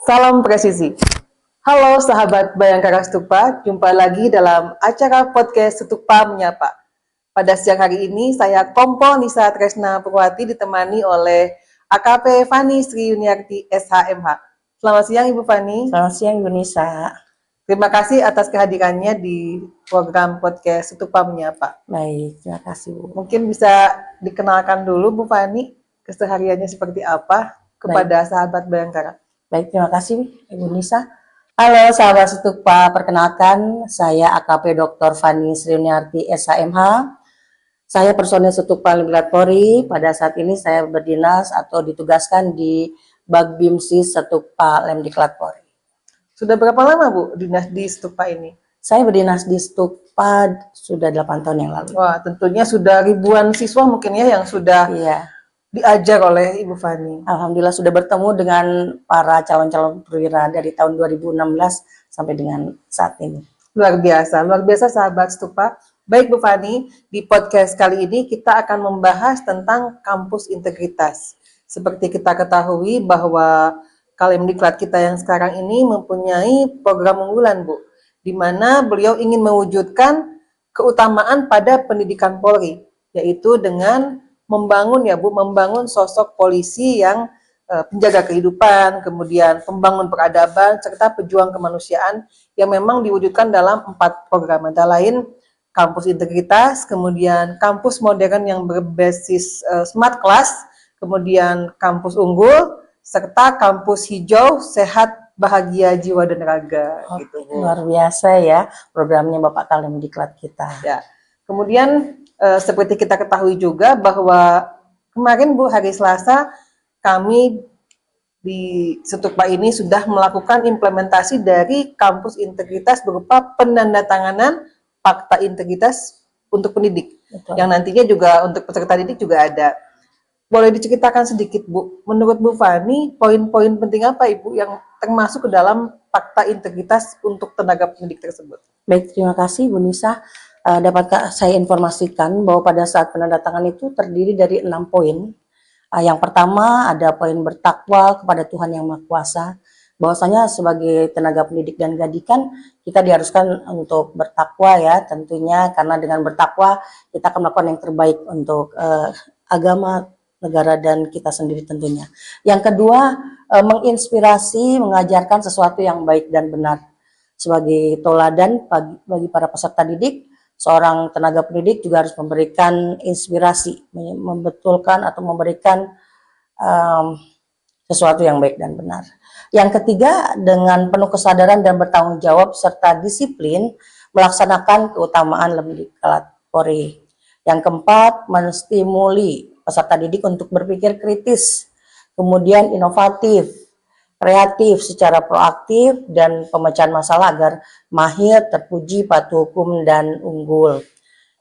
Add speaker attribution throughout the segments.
Speaker 1: Salam presisi. Halo sahabat Bayangkara Stupa, jumpa lagi dalam acara podcast Stupa Menyapa. Pada siang hari ini saya Kompol Nisa Tresna Purwati ditemani oleh AKP Fani Sri Yuniarti SHMH. Selamat siang Ibu Fani.
Speaker 2: Selamat siang Ibu Nisa.
Speaker 1: Terima kasih atas kehadirannya di program podcast Stupa Menyapa.
Speaker 2: Baik, terima kasih Bu.
Speaker 1: Mungkin bisa dikenalkan dulu Bu Fani, kesehariannya seperti apa kepada sahabat Bayangkara.
Speaker 2: Baik, terima kasih Ibu Nisa. Halo sahabat Stupa, perkenalkan saya AKP Dr. Fani Sri Yuniarti SHMH. Saya personil Stupa Lemdiklat Polri. Pada saat ini saya berdinas atau ditugaskan di Bagbimsis Stupa Lemdiklat Polri.
Speaker 1: Sudah berapa lama Bu dinas di Stupa ini?
Speaker 2: Saya berdinas di Stupa sudah 8 tahun yang lalu.
Speaker 1: Wah, tentunya sudah ribuan siswa mungkin ya yang sudah diajar oleh Ibu Fani.
Speaker 2: Alhamdulillah sudah bertemu dengan para calon-calon perwira dari tahun 2016 sampai dengan saat ini.
Speaker 1: Luar biasa sahabat Stupa. Baik Bu Fani, di podcast kali ini kita akan membahas tentang kampus integritas. Seperti kita ketahui bahwa Kalemdiklat kita yang sekarang ini mempunyai program unggulan Bu, di mana beliau ingin mewujudkan keutamaan pada pendidikan Polri, yaitu dengan membangun sosok polisi yang penjaga kehidupan, kemudian pembangun peradaban, serta pejuang kemanusiaan yang memang diwujudkan dalam 4 program, antara lain kampus integritas, kemudian kampus modern yang berbasis smart class, kemudian kampus unggul, serta kampus hijau, sehat, bahagia jiwa dan raga. Gitu, Bu.
Speaker 2: Luar biasa ya programnya Bapak Kalemdiklat kita.
Speaker 1: Ya. Kemudian seperti kita ketahui juga bahwa kemarin Bu, hari Selasa, kami di Stupa ini sudah melakukan implementasi dari kampus integritas berupa penandatanganan fakta integritas untuk pendidik. Betul. Yang nantinya juga untuk peserta didik juga ada. Boleh diceritakan sedikit Bu, menurut Bu Fani, poin-poin penting apa Ibu yang termasuk ke dalam fakta integritas untuk tenaga pendidik tersebut?
Speaker 2: Baik, terima kasih Bu Nisa. Dapat saya informasikan bahwa pada saat penandatangan itu terdiri dari 6 poin. Yang pertama ada poin bertakwa kepada Tuhan Yang Maha Kuasa. Bahwasanya sebagai tenaga pendidik dan gadikan kita diharuskan untuk bertakwa ya, tentunya karena dengan bertakwa kita akan melakukan yang terbaik untuk agama, negara dan kita sendiri tentunya. Yang kedua, menginspirasi, mengajarkan sesuatu yang baik dan benar. Sebagai teladan bagi para peserta didik, seorang tenaga pendidik juga harus memberikan inspirasi, membetulkan atau memberikan sesuatu yang baik dan benar. Yang ketiga, dengan penuh kesadaran dan bertanggung jawab serta disiplin melaksanakan keutamaan Lemdiklat Polri. Yang keempat, menstimuli peserta didik untuk berpikir kritis, kemudian inovatif, kreatif secara proaktif, dan pemecahan masalah agar mahir, terpuji, patuh hukum, dan unggul.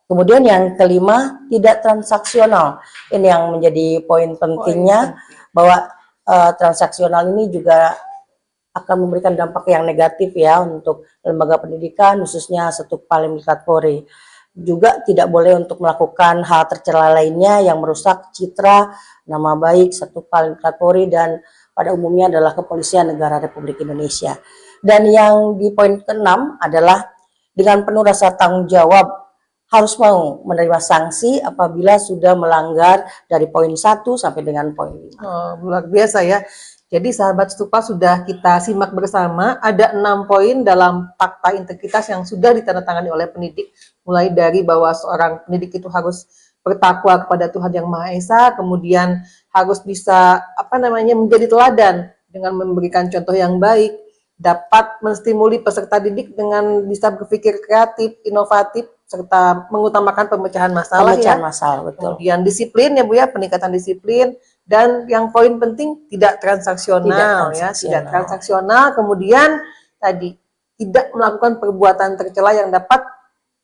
Speaker 2: Kemudian yang kelima, tidak transaksional. Ini yang menjadi poin pentingnya, bahwa transaksional ini juga akan memberikan dampak yang negatif ya untuk lembaga pendidikan, khususnya Stupa Lemdiklat Polri. Juga tidak boleh untuk melakukan hal tercela lainnya yang merusak citra, nama baik Stupa Lemdiklat Polri dan pada umumnya adalah Kepolisian Negara Republik Indonesia. Dan yang di poin ke-6 adalah dengan penuh rasa tanggung jawab harus mau menerima sanksi apabila sudah melanggar dari poin 1 sampai dengan poin 5.
Speaker 1: Luar biasa ya. Jadi sahabat Stupa sudah kita simak bersama, ada 6 poin dalam fakta integritas yang sudah ditandatangani oleh pendidik, mulai dari bahwa seorang pendidik itu harus bertakwa kepada Tuhan Yang Maha Esa, kemudian harus bisa menjadi teladan dengan memberikan contoh yang baik, dapat menstimuli peserta didik dengan bisa berpikir kreatif, inovatif, serta mengutamakan pemecahan masalah.
Speaker 2: Betul.
Speaker 1: Kemudian disiplin ya Bu ya, peningkatan disiplin, dan yang poin penting tidak transaksional. Tidak transaksional. Kemudian tadi tidak melakukan perbuatan tercela yang dapat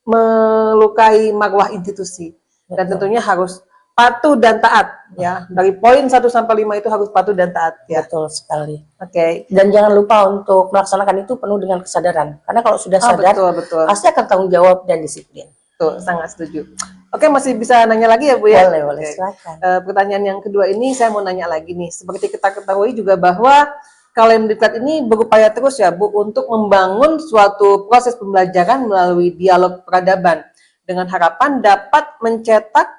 Speaker 1: melukai marwah institusi. Betul. Dan tentunya harus patuh dan taat ya. Dari poin 1 sampai 5 itu harus patuh dan taat ya.
Speaker 2: Betul sekali.
Speaker 1: Oke.
Speaker 2: Dan jangan lupa untuk melaksanakan itu penuh dengan kesadaran. Karena kalau sudah sadar,
Speaker 1: betul.
Speaker 2: pasti akan tanggung jawab dan disiplin.
Speaker 1: Tuh, sangat setuju. Oke, masih bisa nanya lagi ya Bu ya?
Speaker 2: Boleh, silakan.
Speaker 1: Pertanyaan yang kedua ini saya mau nanya lagi nih. Seperti kita ketahui juga bahwa Kalemdiklat ini berupaya terus ya Bu untuk membangun suatu proses pembelajaran melalui dialog peradaban dengan harapan dapat mencetak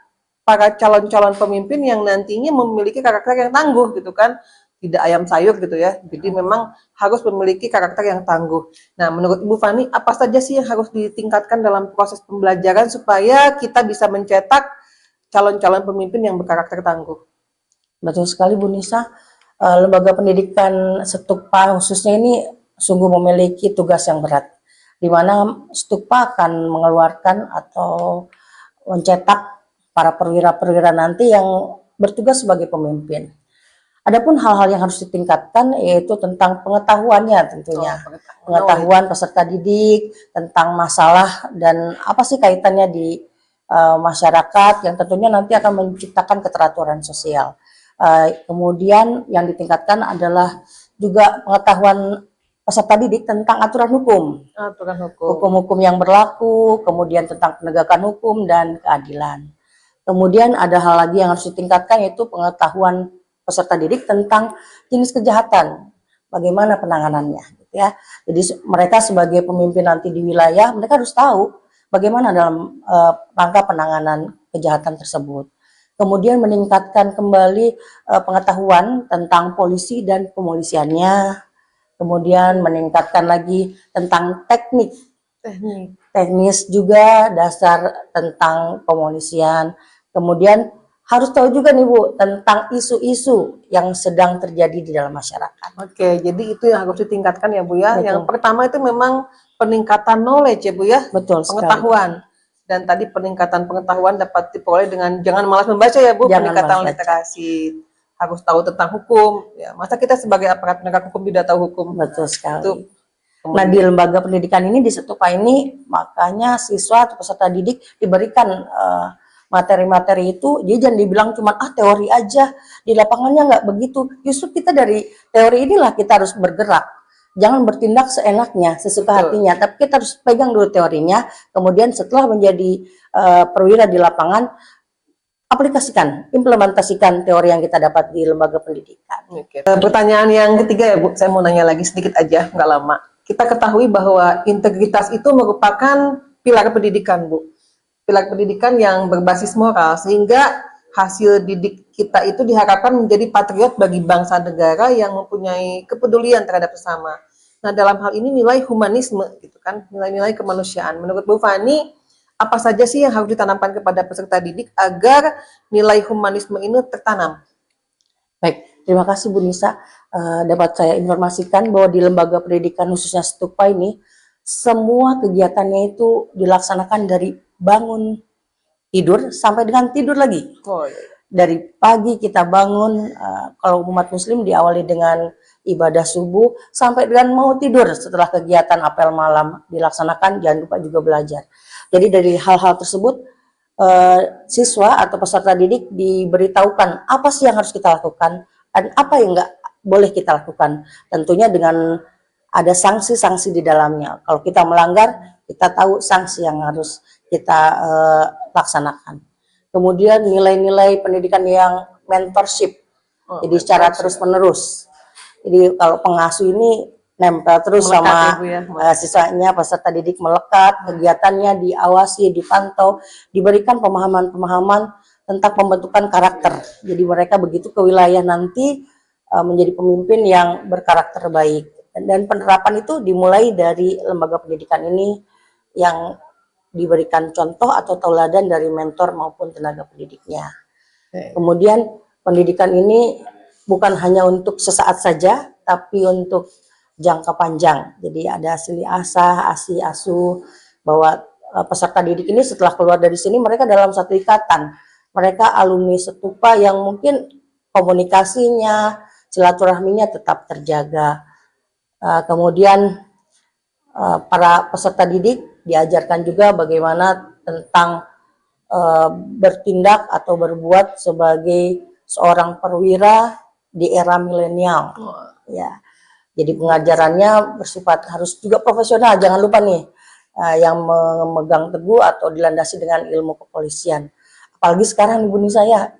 Speaker 1: para calon-calon pemimpin yang nantinya memiliki karakter yang tangguh gitu kan, tidak ayam sayur gitu ya. Jadi memang harus memiliki karakter yang tangguh. Nah, menurut Ibu Fani, apa saja sih yang harus ditingkatkan dalam proses pembelajaran supaya kita bisa mencetak calon-calon pemimpin yang berkarakter tangguh?
Speaker 2: Betul sekali Bu Nisa. Lembaga pendidikan Stupa khususnya ini sungguh memiliki tugas yang berat, di mana Stupa akan mengeluarkan atau mencetak para perwira-perwira nanti yang bertugas sebagai pemimpin. Adapun hal-hal yang harus ditingkatkan yaitu tentang pengetahuannya tentunya. Pengetahuan peserta didik tentang masalah dan apa sih kaitannya di masyarakat yang tentunya nanti akan menciptakan keteraturan sosial. Kemudian yang ditingkatkan adalah juga pengetahuan peserta didik tentang aturan hukum.
Speaker 1: Aturan hukum.
Speaker 2: Hukum-hukum yang berlaku, kemudian tentang penegakan hukum dan keadilan. Kemudian ada hal lagi yang harus ditingkatkan yaitu pengetahuan peserta didik tentang jenis kejahatan, bagaimana penanganannya, gitu ya. Jadi mereka sebagai pemimpin nanti di wilayah, mereka harus tahu bagaimana dalam rangka penanganan kejahatan tersebut. Kemudian meningkatkan kembali pengetahuan tentang polisi dan kepolisiannya. Kemudian meningkatkan lagi tentang teknis juga dasar tentang kepolisian. Kemudian harus tahu juga nih Bu tentang isu-isu yang sedang terjadi di dalam masyarakat.
Speaker 1: Oke, jadi itu yang harus ditingkatkan ya Bu ya.
Speaker 2: Betul.
Speaker 1: Yang pertama itu memang peningkatan knowledge ya Bu ya.
Speaker 2: Betul sekali.
Speaker 1: Pengetahuan. Dan tadi peningkatan pengetahuan dapat diperoleh dengan jangan malas membaca ya Bu,
Speaker 2: Jangan
Speaker 1: peningkatan
Speaker 2: malas baca.
Speaker 1: literasi. Harus tahu tentang hukum. Ya, masa kita sebagai aparat penegak hukum tidak tahu hukum?
Speaker 2: Betul sekali.
Speaker 1: Itu
Speaker 2: Nah, di lembaga pendidikan ini, di Stupa ini, makanya siswa atau peserta didik diberikan materi-materi itu, jadi jangan dibilang cuma teori aja, di lapangannya nggak begitu. Justru kita dari teori inilah kita harus bergerak. Jangan bertindak seenaknya, sesuka hatinya, tapi kita harus pegang dulu teorinya, kemudian setelah menjadi perwira di lapangan, aplikasikan, implementasikan teori yang kita dapat di lembaga pendidikan.
Speaker 1: Oke. Pertanyaan yang ketiga ya Bu, saya mau nanya lagi sedikit aja, nggak lama. Kita ketahui bahwa integritas itu merupakan pilar pendidikan Bu. Pilar pendidikan yang berbasis moral, sehingga hasil didik kita itu diharapkan menjadi patriot bagi bangsa negara yang mempunyai kepedulian terhadap sesama. Nah, dalam hal ini nilai humanisme gitu kan, nilai-nilai kemanusiaan. Menurut Bu Fani, apa saja sih yang harus ditanamkan kepada peserta didik agar nilai humanisme ini tertanam?
Speaker 2: Baik, terima kasih Bu Nisa. Dapat saya informasikan bahwa di lembaga pendidikan khususnya Stupa ini, semua kegiatannya itu dilaksanakan dari bangun tidur sampai dengan tidur lagi.
Speaker 1: Oh, iya.
Speaker 2: Dari pagi kita bangun, kalau umat muslim diawali dengan ibadah subuh sampai dengan mau tidur setelah kegiatan apel malam dilaksanakan, jangan lupa juga belajar. Jadi dari hal-hal tersebut siswa atau peserta didik diberitahukan apa sih yang harus kita lakukan dan apa yang nggak boleh kita lakukan. Tentunya dengan ada sanksi-sanksi di dalamnya. Kalau kita melanggar, kita tahu sanksi yang harus kita laksanakan. Kemudian nilai-nilai pendidikan yang mentorship, jadi secara terus-menerus. Jadi kalau pengasuh ini nempel terus
Speaker 1: Melekat
Speaker 2: sama
Speaker 1: ya, Bu, ya.
Speaker 2: siswanya, peserta didik melekat, kegiatannya diawasi, dipantau, diberikan pemahaman-pemahaman tentang pembentukan karakter. Jadi mereka begitu ke wilayah nanti menjadi pemimpin yang berkarakter baik. Dan penerapan itu dimulai dari lembaga pendidikan ini yang diberikan contoh atau tauladan dari mentor maupun tenaga pendidiknya. Kemudian pendidikan ini bukan hanya untuk sesaat saja, tapi untuk jangka panjang. Jadi ada asli asah, asi asuh, bahwa peserta didik ini setelah keluar dari sini mereka dalam satu ikatan. Mereka alumni Stupa yang mungkin komunikasinya, silaturahminya tetap terjaga. Kemudian para peserta didik diajarkan juga bagaimana tentang bertindak atau berbuat sebagai seorang perwira di era milenial. Ya, jadi pengajarannya bersifat harus juga profesional. Jangan lupa nih yang memegang teguh atau dilandasi dengan ilmu kepolisian. Apalagi sekarang Ibu Nisa ya,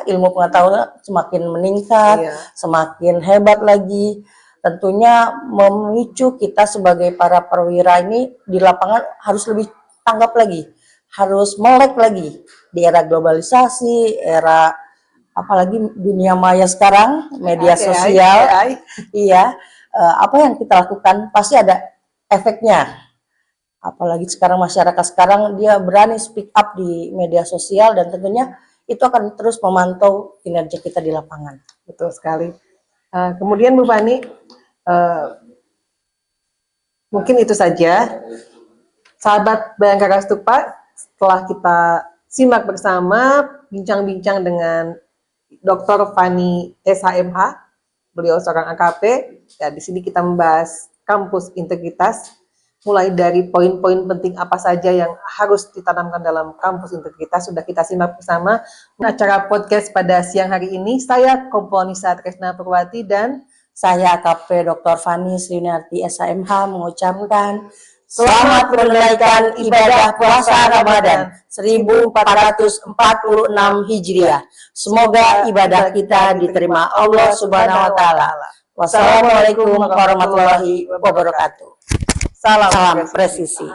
Speaker 2: ilmu pengetahuan semakin meningkat,
Speaker 1: Iya.
Speaker 2: semakin hebat lagi. Tentunya memicu kita sebagai para perwira ini di lapangan harus lebih tanggap lagi, harus melek lagi di era globalisasi, era apalagi dunia maya sekarang, media
Speaker 1: AI.
Speaker 2: sosial. Iya, apa yang kita lakukan pasti ada efeknya. Apalagi sekarang masyarakat sekarang dia berani speak up di media sosial dan tentunya itu akan terus memantau kinerja kita di lapangan.
Speaker 1: Betul sekali. Kemudian Bu Fani, mungkin itu saja. Sahabat Bayangkara Stupa, setelah kita simak bersama bincang-bincang dengan Dr. Fani SHMH, beliau seorang AKP. Ya, di sini kita membahas kampus integritas, mulai dari poin-poin penting apa saja yang harus ditanamkan dalam kampus integritas sudah kita simak bersama. Acara podcast pada siang hari ini, saya Komponisa Tresna Purwati dan
Speaker 2: saya AKP Dr. Fani Srinarti SHMH mengucapkan selamat menunaikan ibadah puasa Ramadan 1446 Hijriah. Semoga ibadah kita diterima Allah Subhanahu wa taala. Wassalamualaikum warahmatullahi wabarakatuh.
Speaker 1: salam
Speaker 2: Presisi.